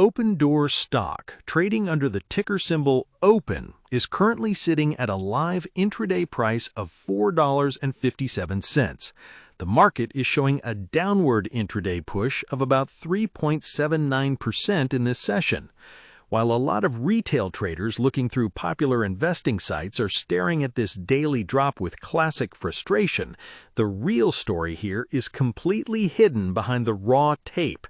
Opendoor stock, trading under the ticker symbol OPEN, is currently sitting at a live intraday price of $4.57. The market is showing a downward intraday push of about 3.79% in this session. While a lot of retail traders looking through popular investing sites are staring at this daily drop with classic frustration, the real story here is completely hidden behind the raw tape.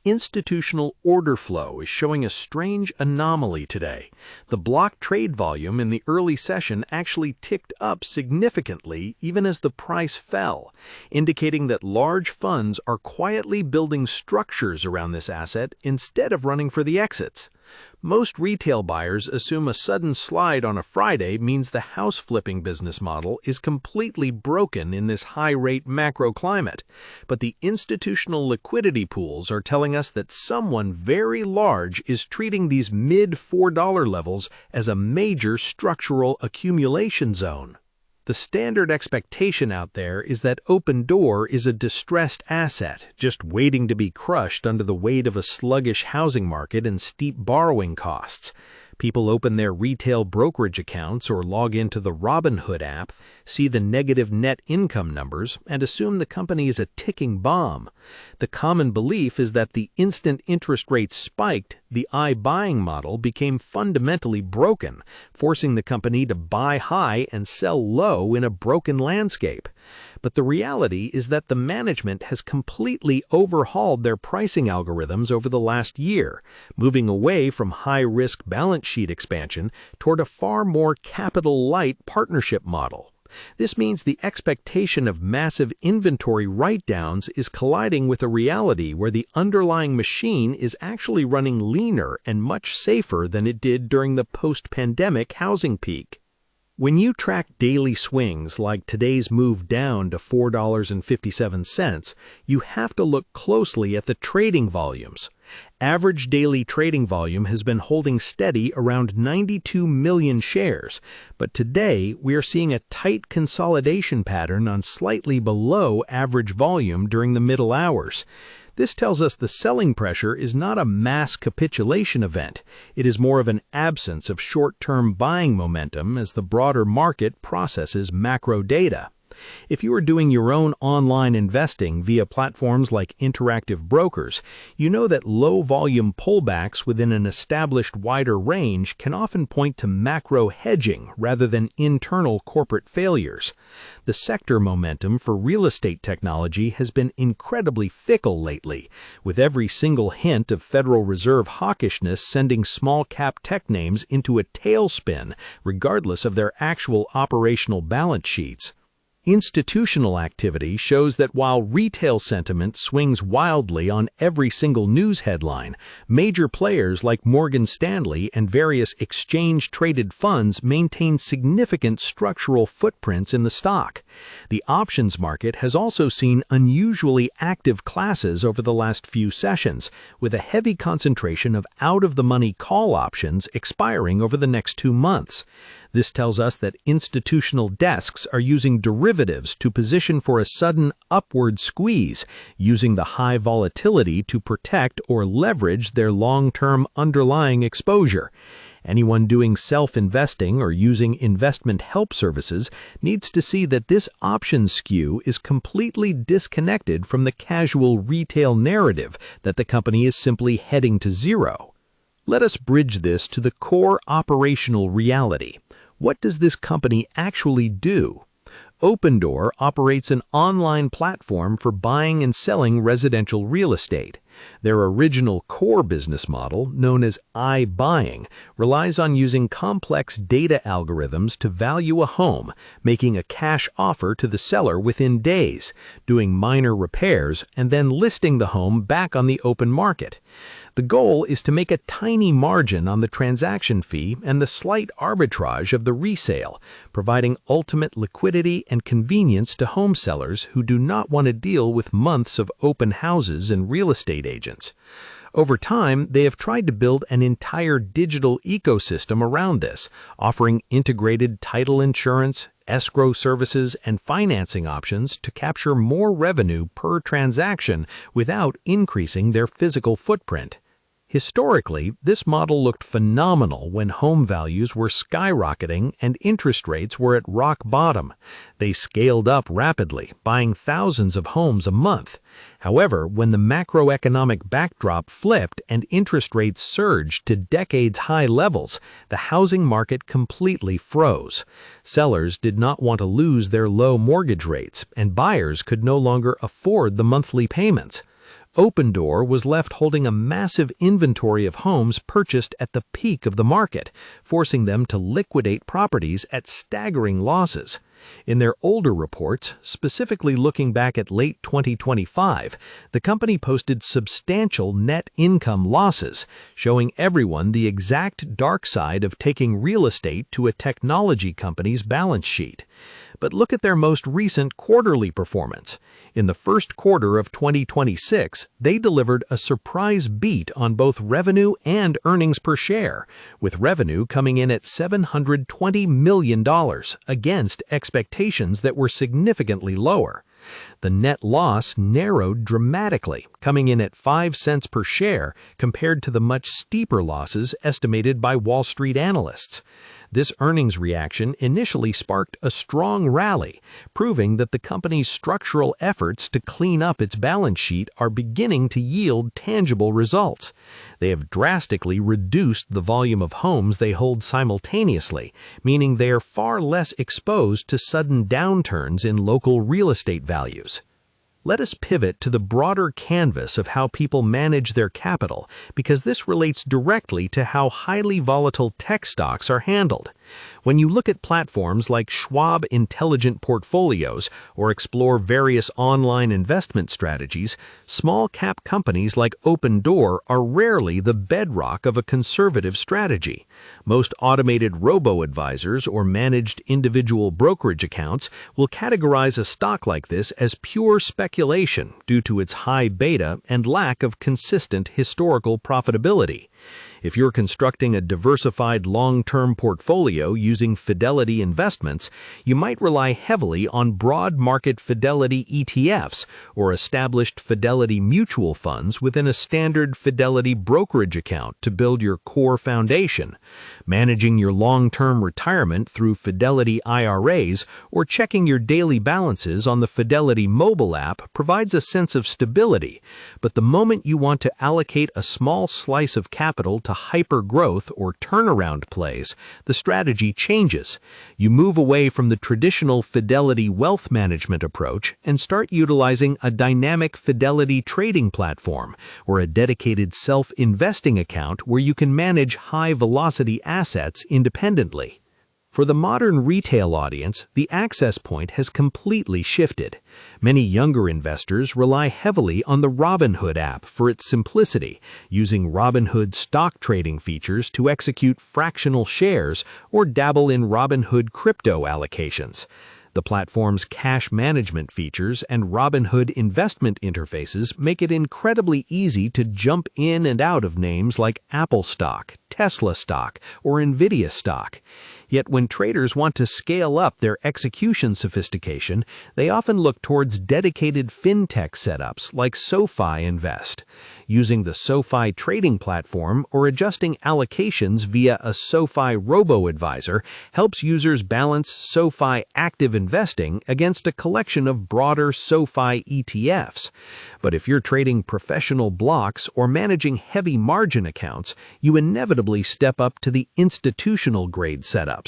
Institutional order flow is showing a strange anomaly today. The block trade volume in the early session actually ticked up significantly even as the price fell, indicating that large funds are quietly building structures around this asset instead of running for the exits. Most retail buyers assume a sudden slide on a Friday means the house flipping business model is completely broken in this high-rate macro climate. But the institutional liquidity pools are telling us that someone very large is treating these mid-$4 levels as a major structural accumulation zone. The standard expectation out there is that Opendoor is a distressed asset, just waiting to be crushed under the weight of a sluggish housing market and steep borrowing costs. People open their retail brokerage accounts or log into the Robinhood app, see the negative net income numbers, and assume the company is a ticking bomb. The common belief is that the instant interest rates spiked, the iBuying model became fundamentally broken, forcing the company to buy high and sell low in a broken landscape. But the reality is that the management has completely overhauled their pricing algorithms over the last year, moving away from high-risk balance sheet expansion toward a far more capital-light partnership model. This means the expectation of massive inventory write-downs is colliding with a reality where the underlying machine is actually running leaner and much safer than it did during the post-pandemic housing peak. When you track daily swings like today's move down to $4.57, you have to look closely at the trading volumes. Average daily trading volume has been holding steady around 92 million shares, but today we are seeing a tight consolidation pattern on slightly below average volume during the middle hours. This tells us the selling pressure is not a mass capitulation event. It is more of an absence of short-term buying momentum as the broader market processes macro data. If you are doing your own online investing via platforms like Interactive Brokers, you know that low-volume pullbacks within an established wider range can often point to macro hedging rather than internal corporate failures. The sector momentum for real estate technology has been incredibly fickle lately, with every single hint of Federal Reserve hawkishness sending small-cap tech names into a tailspin regardless of their actual operational balance sheets. Institutional activity shows that while retail sentiment swings wildly on every single news headline, major players like Morgan Stanley and various exchange-traded funds maintain significant structural footprints in the stock. The options market has also seen unusually active classes over the last few sessions, with a heavy concentration of out-of-the-money call options expiring over the next 2 months. This tells us that institutional desks are using derivatives to position for a sudden upward squeeze, using the high volatility to protect or leverage their long-term underlying exposure. Anyone doing self-investing or using investment help services needs to see that this option skew is completely disconnected from the casual retail narrative that the company is simply heading to zero. Let us bridge this to the core operational reality. What does this company actually do? Opendoor operates an online platform for buying and selling residential real estate. Their original core business model, known as iBuying, relies on using complex data algorithms to value a home, making a cash offer to the seller within days, doing minor repairs, and then listing the home back on the open market. The goal is to make a tiny margin on the transaction fee and the slight arbitrage of the resale, providing ultimate liquidity and convenience to home sellers who do not want to deal with months of open houses and real estate agents. Over time, they have tried to build an entire digital ecosystem around this, offering integrated title insurance, escrow services, and financing options to capture more revenue per transaction without increasing their physical footprint. Historically, this model looked phenomenal when home values were skyrocketing and interest rates were at rock bottom. They scaled up rapidly, buying thousands of homes a month. However, when the macroeconomic backdrop flipped and interest rates surged to decades-high levels, the housing market completely froze. Sellers did not want to lose their low mortgage rates, and buyers could no longer afford the monthly payments. Opendoor was left holding a massive inventory of homes purchased at the peak of the market, forcing them to liquidate properties at staggering losses. In their older reports, specifically looking back at late 2025, the company posted substantial net income losses, showing everyone the exact dark side of taking real estate to a technology company's balance sheet. But look at their most recent quarterly performance. In the first quarter of 2026, they delivered a surprise beat on both revenue and earnings per share, with revenue coming in at $720 million against expectations that were significantly lower. The net loss narrowed dramatically, coming in at 5 cents per share compared to the much steeper losses estimated by Wall Street analysts. This earnings reaction initially sparked a strong rally, proving that the company's structural efforts to clean up its balance sheet are beginning to yield tangible results. They have drastically reduced the volume of homes they hold simultaneously, meaning they are far less exposed to sudden downturns in local real estate values. Let us pivot to the broader canvas of how people manage their capital, because this relates directly to how highly volatile tech stocks are handled. When you look at platforms like Schwab Intelligent Portfolios or explore various online investment strategies, small-cap companies like Opendoor are rarely the bedrock of a conservative strategy. Most automated robo-advisors or managed individual brokerage accounts will categorize a stock like this as pure speculation due to its high beta and lack of consistent historical profitability. If you're constructing a diversified long-term portfolio using Fidelity Investments, you might rely heavily on broad market Fidelity ETFs or established Fidelity mutual funds within a standard Fidelity brokerage account to build your core foundation. Managing your long-term retirement through Fidelity IRAs or checking your daily balances on the Fidelity mobile app provides a sense of stability, but the moment you want to allocate a small slice of capital to hyper-growth or turnaround plays, the strategy changes. You move away from the traditional Fidelity wealth management approach and start utilizing a dynamic Fidelity trading platform or a dedicated self-investing account where you can manage high-velocity assets independently. For the modern retail audience, the access point has completely shifted. Many younger investors rely heavily on the Robinhood app for its simplicity, using Robinhood stock trading features to execute fractional shares or dabble in Robinhood crypto allocations. The platform's cash management features and Robinhood investment interfaces make it incredibly easy to jump in and out of names like Apple stock, Tesla stock, or Nvidia stock. Yet when traders want to scale up their execution sophistication, they often look towards dedicated fintech setups like SoFi Invest. Using the SoFi trading platform or adjusting allocations via a SoFi robo-advisor helps users balance SoFi active investing against a collection of broader SoFi ETFs. But if you're trading professional blocks or managing heavy margin accounts, you inevitably step up to the institutional grade setups.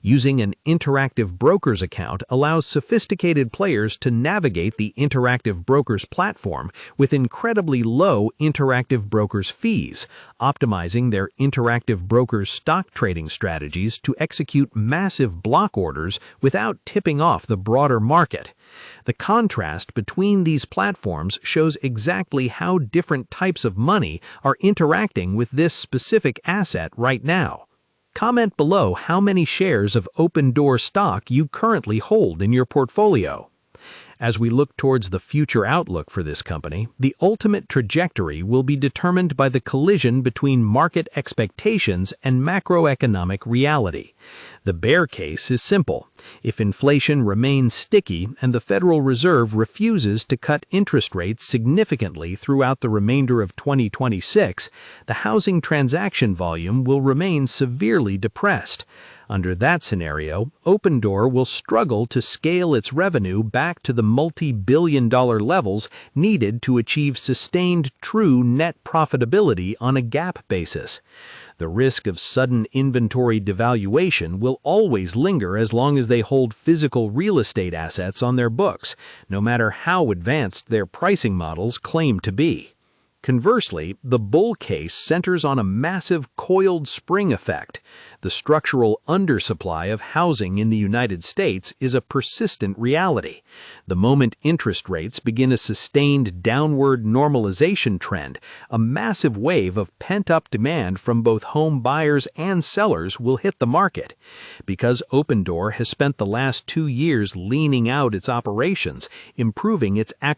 Using an Interactive Brokers account allows sophisticated players to navigate the Interactive Brokers platform with incredibly low Interactive Brokers fees, optimizing their Interactive Brokers stock trading strategies to execute massive block orders without tipping off the broader market. The contrast between these platforms shows exactly how different types of money are interacting with this specific asset right now. Comment below how many shares of Opendoor stock you currently hold in your portfolio. As we look towards the future outlook for this company, the ultimate trajectory will be determined by the collision between market expectations and macroeconomic reality. The bear case is simple. If inflation remains sticky and the Federal Reserve refuses to cut interest rates significantly throughout the remainder of 2026, the housing transaction volume will remain severely depressed. Under that scenario, Opendoor will struggle to scale its revenue back to the multi-billion-dollar levels needed to achieve sustained true net profitability on a GAAP basis. The risk of sudden inventory devaluation will always linger as long as they hold physical real estate assets on their books, no matter how advanced their pricing models claim to be. Conversely, the bull case centers on a massive coiled spring effect. The structural undersupply of housing in the United States is a persistent reality. The moment interest rates begin a sustained downward normalization trend, a massive wave of pent-up demand from both home buyers and sellers will hit the market. Because Opendoor has spent the last 2 years leaning out its operations, improving its acquisition